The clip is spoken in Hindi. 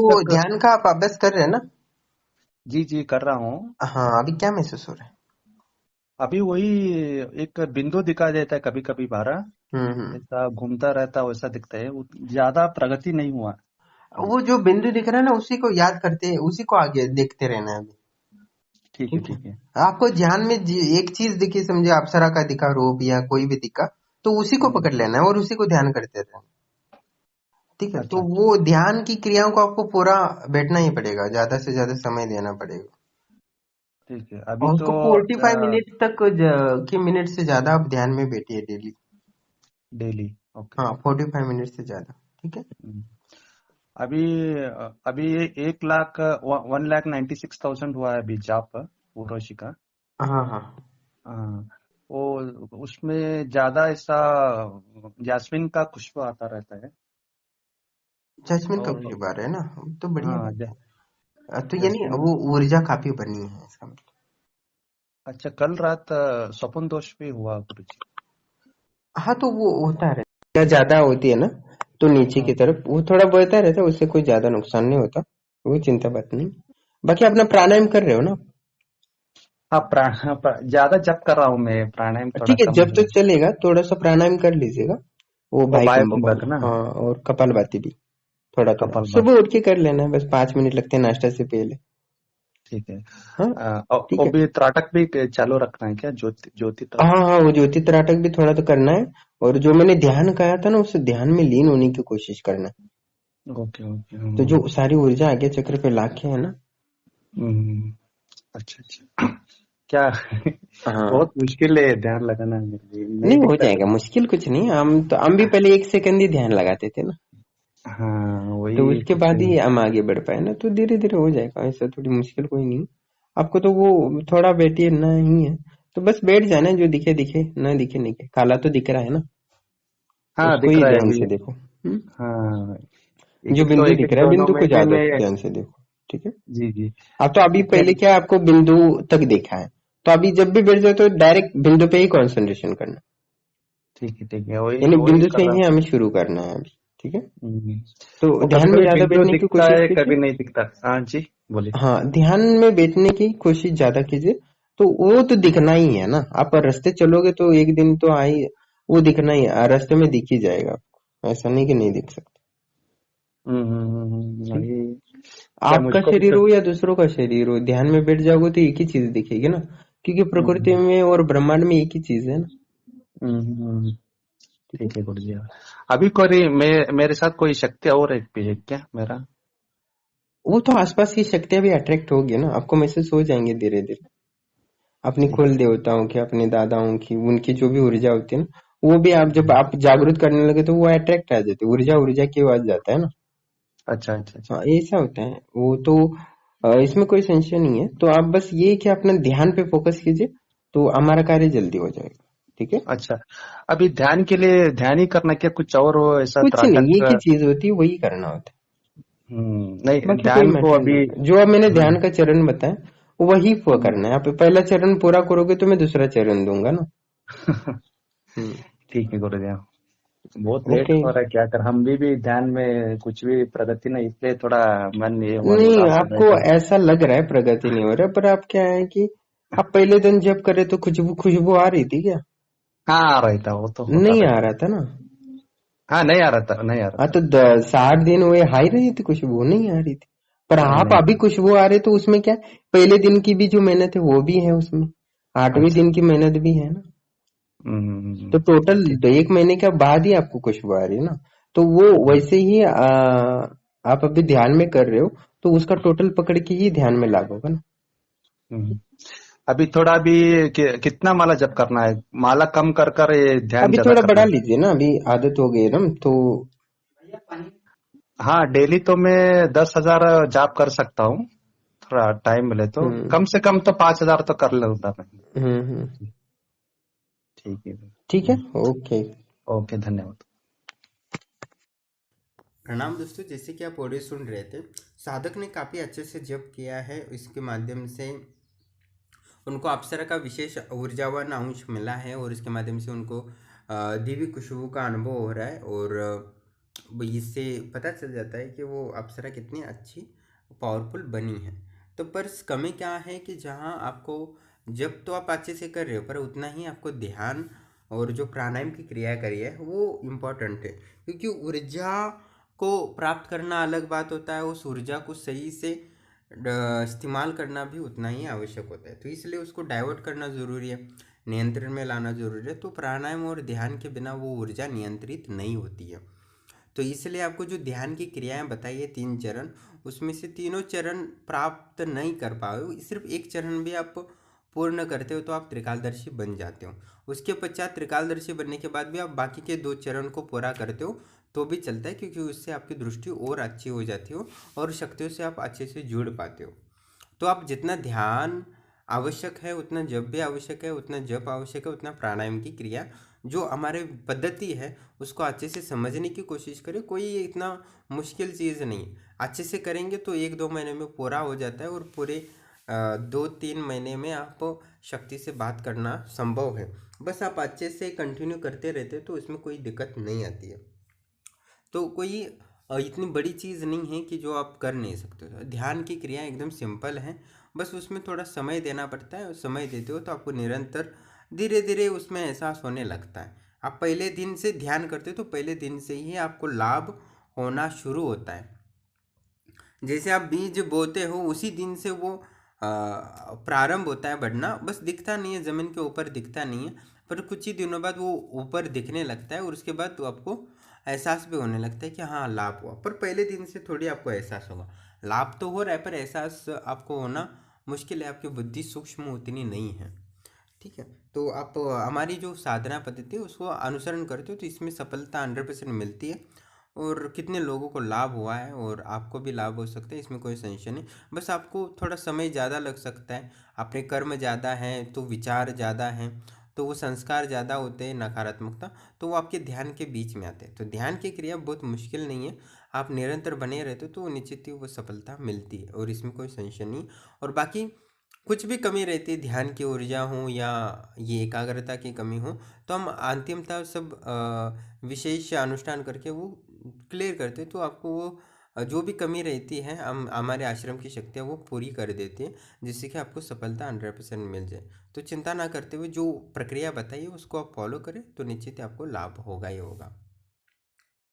तो तक। ध्यान का आप अभ्यास कर रहे हैं ना? जी जी कर रहा हूँ। हाँ, अभी क्या महसूस हो रहा है? अभी वही एक बिंदु दिखा देता है कभी कभी बारह, हम्म। ऐसा घूमता रहता है वैसा दिखता है, ज्यादा प्रगति नहीं हुआ अभी। वो जो बिंदु दिख रहा है ना, उसी को याद करते, उसी को आगे देखते रहना है अभी। ठीक है ठीक है। ठीक है। आपको ध्यान में एक चीज दिखी, समझे अप्सरा का दिखा, रूप या कोई भी दिखा, तो उसी को हम्म, पकड़ लेना है और उसी को ध्यान करते रहना। ठीक है, तो अच्छा अच्छा। वो ध्यान की क्रियाओं को आपको पूरा बैठना ही पड़ेगा, ज्यादा से ज्यादा समय देना पड़ेगा। ठीक है अभी और तो उसको 45 मिनट तक की मिनट से ज्यादा आप ध्यान में बैठिए डेली। डेली। ओके। हाँ, 45 मिनट से ज्यादा। ठीक है। हम्म, अभी अभी 1 लाख 1,96,000 हुआ है अभी जाप उर्वशी का। हाँ हाँ। हाँ, वो उसमें ज्यादा ऐसा जैस्मिन का खुशबू आता रहता है। जैस्मिन का और खुशबू आ रहा है ना, तो बढ़िया हाँ बात है। तो यानी जैस्मिन। वो ऊर्जा काफी बनी है इसका मतलब। अच्छा कल रात स्वपन दोष भी हुआ गुरु जी। हाँ, तो वो होता है, क्या ज्यादा होती है ना, तो नीचे की हाँ तरफ वो थोड़ा बढ़ता रहता है, उससे कोई ज्यादा नुकसान नहीं होता। वो चिंता बात नहीं। बाकी अपना प्राणायाम कर रहे हो ना? हाँ ज्यादा जप कर रहा हूँ मैं, प्राणायाम थोड़ा ठीक है, कम जब तो है। चलेगा, थोड़ा सा प्राणायाम कर लीजिएगा। वो वो भाई बाय कुंभक। कुंभक ना। हाँ, और कपालभाति भी थोड़ा थोड़ा कपाल भाती। सुबह उठ के कर लेना है, बस 5 मिनट लगते हैं नाश्ता से पहले। ठीक है। हाँ। ठीक और है। भी त्राटक भी चालू रखना है क्या, ज्योति ज्योति हाँ त्राटक। हाँ, वो ज्योति त्राटक भी थोड़ा तो करना है। और जो मैंने ध्यान कहा था ना, उसे ध्यान में लीन होने की कोशिश करना है। Okay okay. तो जो सारी ऊर्जा आगे चक्र पे लाके है ना। हम्म, अच्छा अच्छा। क्या हाँ। बहुत मुश्किल है ध्यान लगाना मेरे लिए, नहीं, नहीं हो दिखता जाएगा, कभी। मुश्किल कुछ नहीं। हम भी पहले 1 सेकंड ही ध्यान लगाते थे ना। हाँ तो वही उसके कुछ बाद है। ही हम आगे बढ़ पाए ना, तो धीरे धीरे हो जाएगा, ऐसा थोड़ी मुश्किल कोई नहीं। आपको तो वो थोड़ा बैठिए ना ही है। तो बस बैठ जाना, जो दिखे दिखे, ना दिखे नहीं दिखे। काला तो दिख रहा है ना, हाँ उसको दिख ही रहा है ध्यान अभी। से देखो। हाँ जो बिंदु एक दिख एक रहा है, दोनों बिंदु में को भी ज्यादा मैं। ध्यान से देखो। ठीक है। जी जी। आप तो अभी इसमें। पहले क्या आपको बिंदु तक देखा है, तो अभी जब भी बैठ जाओ तो डायरेक्ट बिंदु पे ही कंसंट्रेशन करना। ठीक है वही यानी वही बिंदु से कर रहा ही हूँ। हमें शुरू करना है अभी। ठीक है। हम्म, तो वो कभी ध्यान में कभी ज्यादा बिंदु बैठने की दिखता कोशिश है कीजिए। कभी नहीं दिखता। हाँ जी बोलिए। हाँ, ध्यान में बैठने की कोशिश ज्यादा कीजिए। तो वो तो दिखना ही है ना, आप रास्ते चलोगे तो एक दिन तो आई, वो दिखना ही है, रास्ते में दिख ही जाएगा आपको, ऐसा नहीं कि नहीं दिख सकता। ठीक। वही। क्या आपका मुझको भी शरीर हो या दूसरों का शरीर हो, ध्यान में बैठ जाओगे तो एक ही चीज दिखेगी ना, क्योंकि प्रकृति हम्म, में और ब्रह्मांड में एक ही चीज है ना। हम्म, ठीक है। ठीक है गुरु जी। अभी कोई मेरे साथ कोई शक्ति और एक भी है क्या मेरा। वो तो आसपास की शक्तियां भी अट्रैक्ट होगी ना, आपको महसूस हो जाएंगे धीरे धीरे। अपनी ठीक कुल है। देवताओं की, अपने दादाओं की, उनकी जो भी ऊर्जा होती है ना, वो भी आप जब आप जागृत करने लगे तो वो अट्रैक्ट आ जाती है, ऊर्जा ऊर्जा की आवाज जाता है ना। अच्छा अच्छा अच्छा। हाँ, ऐसा होता है वो तो। इसमें कोई संशय नहीं है। तो आप बस ये कि अपना ध्यान पे फोकस कीजिए, तो हमारा कार्य जल्दी हो जाएगा। ठीक है। अच्छा अभी ध्यान के लिए ध्यान ही करना क्या, कुछ और हो ऐसा कुछ नहीं, एक त्राटक। ही चीज होती है, वही करना होता नहीं है, बाकी कोई ध्यान को मैटर अभी। नहीं है। जो अब मैंने ध्यान हम्म, का चरण बताया, वही हम्म, करना है। आप पहला चरण पूरा करोगे तो मैं दूसरा चरण दूंगा ना। हम्म। ठीक है गुरु जी। बहुत लेट ओके। हो रहा है, क्या कर, हम भी ध्यान में कुछ भी प्रगति नहीं, इसलिए थोड़ा मन ये हुआ नहीं, उदास हो आपको गया। ऐसा लग रहा है प्रगति नहीं हो रहा, पर आप क्या है कि आप पहले दिन जब करे तो खुशबू खुशबू आ रही थी क्या? हाँ आ रहा था, वो तो होता नहीं आ रहता। रहा था ना। हाँ नहीं आ रहा था, नहीं आ रहा हाँ, था। तो 60 दिन हुए, हाई रही थी खुशबू, नहीं आ रही थी। पर नहीं आप नहीं अभी खुशबू आ रही, तो उसमें क्या है, पहले दिन की भी जो मेहनत है वो भी है उसमें, 8वें अच्छा। दिन की मेहनत भी है ना। तो हम्म, टोटल ठीक। 1 महीने के बाद ही आपको खुशबू आ रही है ना। तो वो वैसे ही आप अभी ध्यान में कर रहे हो, तो उसका टोटल पकड़ के ही ध्यान में लागोगा ना। हम्म, अभी थोड़ा भी कितना माला जप करना है, माला कम कर कर ये ध्यान अभी ज्यादा थोड़ा करना बढ़ा है। लीजिए ना, अभी आदत हो गई है ना तो। हाँ डेली तो मैं 10,000 जाप कर सकता हूँ, थोड़ा टाइम मिले तो हम्म कम से कम तो 5,000 तो कर लेता मैं। हम्म। ठीक है। ठीक है। ओके। ओके धन्यवाद। प्रणाम दोस्तों, जैसे कि आप ऑडियो सुन रहे थे, साधक ने काफ़ी अच्छे से जप किया है। इसके माध्यम से उनको अप्सरा का विशेष ऊर्जावान अंश मिला है, और इसके माध्यम से उनको दिव्य खुशबू का अनुभव हो रहा है। और इससे पता चल जाता है कि वो अप्सरा कितनी अच्छी पावरफुल बनी है। तो पर कमी क्या है कि जहाँ आपको, जब तो आप अच्छे से कर रहे हो पर उतना ही आपको ध्यान और जो प्राणायाम की क्रिया करी है वो इम्पोर्टेंट है, क्योंकि ऊर्जा को प्राप्त करना अलग बात होता है, उस ऊर्जा को सही से इस्तेमाल करना भी उतना ही आवश्यक होता है। तो इसलिए उसको डाइवर्ट करना ज़रूरी है, नियंत्रण में लाना ज़रूरी है। तो प्राणायाम और ध्यान के बिना वो ऊर्जा नियंत्रित नहीं होती है। तो इसलिए आपको जो ध्यान की क्रियाएं बताई है 3 चरण, उसमें से तीनों चरण प्राप्त नहीं कर पाए, सिर्फ एक चरण भी आप पूर्ण करते हो तो आप त्रिकालदर्शी बन जाते हो। उसके पश्चात त्रिकालदर्शी बनने के बाद भी आप बाकी के 2 चरण को पूरा करते हो तो भी चलता है, क्योंकि उससे आपकी दृष्टि और अच्छी हो जाती हो और शक्तियों से आप अच्छे से जुड़ पाते हो। तो आप जितना ध्यान आवश्यक है उतना जप भी आवश्यक है, उतना जप आवश्यक है, उतना प्राणायाम की क्रिया जो हमारे पद्धति है उसको अच्छे से समझने की कोशिश करें। कोई इतना मुश्किल चीज़ नहीं, अच्छे से करेंगे तो 1-2 महीने में पूरा हो जाता है, और पूरे 2-3 महीने में आप शक्ति से बात करना संभव है। बस आप अच्छे से कंटिन्यू करते रहते तो इसमें कोई दिक्कत नहीं आती है। तो कोई इतनी बड़ी चीज़ नहीं है कि जो आप कर नहीं सकते हो। ध्यान की क्रिया एकदम सिंपल है, बस उसमें थोड़ा समय देना पड़ता है, और समय देते हो तो आपको निरंतर धीरे धीरे उसमें एहसास होने लगता है। आप पहले दिन से ध्यान करते हो तो पहले दिन से ही आपको लाभ होना शुरू होता है। जैसे आप बीज बोते हो उसी दिन से वो प्रारंभ होता है बढ़ना, बस दिखता नहीं है, ज़मीन के ऊपर दिखता नहीं है, पर कुछ ही दिनों बाद वो ऊपर दिखने लगता है, और उसके बाद तो आपको एहसास भी होने लगता है कि हाँ लाभ हुआ। पर पहले दिन से थोड़ी आपको एहसास होगा, लाभ तो हो रहा है पर एहसास आपको होना मुश्किल है, आपकी बुद्धि सूक्ष्म उतनी नहीं है। ठीक है, तो आप हमारी जो साधना पद्धति है उसको अनुसरण करते हो तो इसमें सफलता 100% मिलती है, और कितने लोगों को लाभ हुआ है और आपको भी लाभ हो सकता है, इसमें कोई संशय नहीं। बस आपको थोड़ा समय ज़्यादा लग सकता है, अपने कर्म ज़्यादा हैं तो विचार ज़्यादा हैं, तो वो संस्कार ज़्यादा होते हैं, नकारात्मकता, तो वो आपके ध्यान के बीच में आते हैं। तो ध्यान की क्रिया बहुत मुश्किल नहीं है, आप निरंतर बने रहते हो तो निश्चित ही वो सफलता मिलती है, और इसमें कोई संशय नहीं। और बाकी कुछ भी कमी रहती है, ध्यान की ऊर्जा हो या ये एकाग्रता की कमी हो, तो हम अंतिमतः सब विशेष अनुष्ठान करके वो क्लियर करते, तो आपको वो जो भी कमी रहती है हम हमारे आश्रम की शक्तियाँ वो पूरी कर देती है, जिससे कि आपको सफलता 100% मिल जाए। तो चिंता ना करते हुए जो प्रक्रिया बताइए उसको आप फॉलो करें तो निश्चित ही आपको लाभ होगा ही होगा।